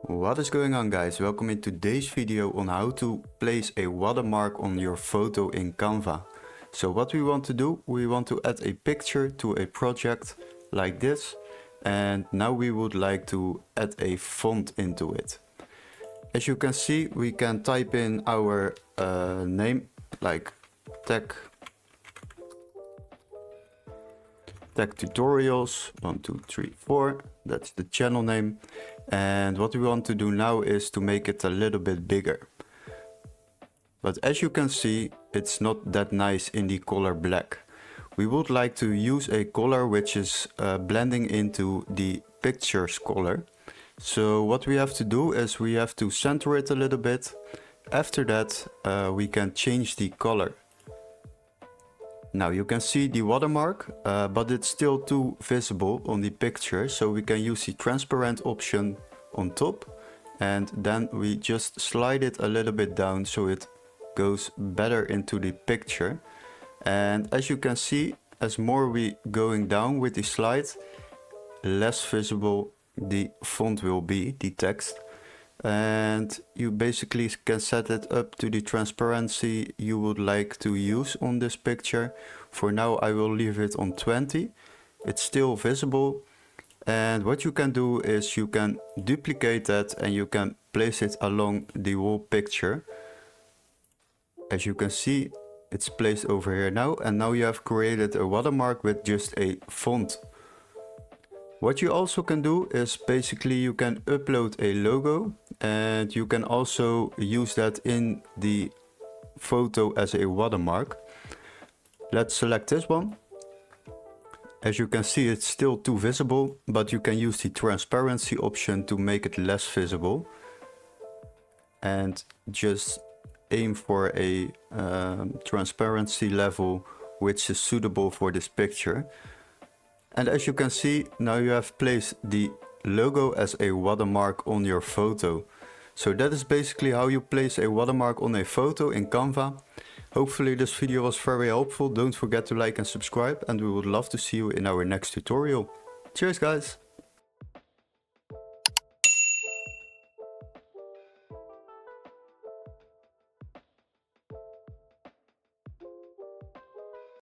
What is going on, guys? Welcome in today's video on how to place a watermark on your photo in Canva. So what we want to do, we want to add a picture to a project like this, and now we would like to add a font into it. As you can see, we can type in our name like tech tutorials 1 2 3 4. That's the channel name, and what we want to do now is to make it a little bit bigger. But as you can see, it's not that nice in the color black. We would like to use a color which is blending into the picture's color. So what we have to do is we have to center it a little bit. After that we can change the color. Now you can see the watermark, but it's still too visible on the picture, so we can use the transparent option on top, and then we just slide it a little bit down so it goes better into the picture. And as you can see, as more we going down with the slide, less visible the font will be, the text. And you basically can set it up to the transparency you would like to use on this picture. For now I will leave it on 20. It's still visible, and what you can do is you can duplicate that and you can place it along the whole picture. As you can see, it's placed over here now, and now you have created a watermark with just a font. What you also can do is basically you can upload a logo, and you can also use that in the photo as a watermark. Let's select this one. As you can see, it's still too visible, but you can use the transparency option to make it less visible. And just aim for a transparency level which is suitable for this picture. And as you can see, now you have placed the logo as a watermark on your photo. So that is basically how you place a watermark on a photo in Canva. Hopefully this video was very helpful. Don't forget to like and subscribe, and we would love to see you in our next tutorial. Cheers, guys!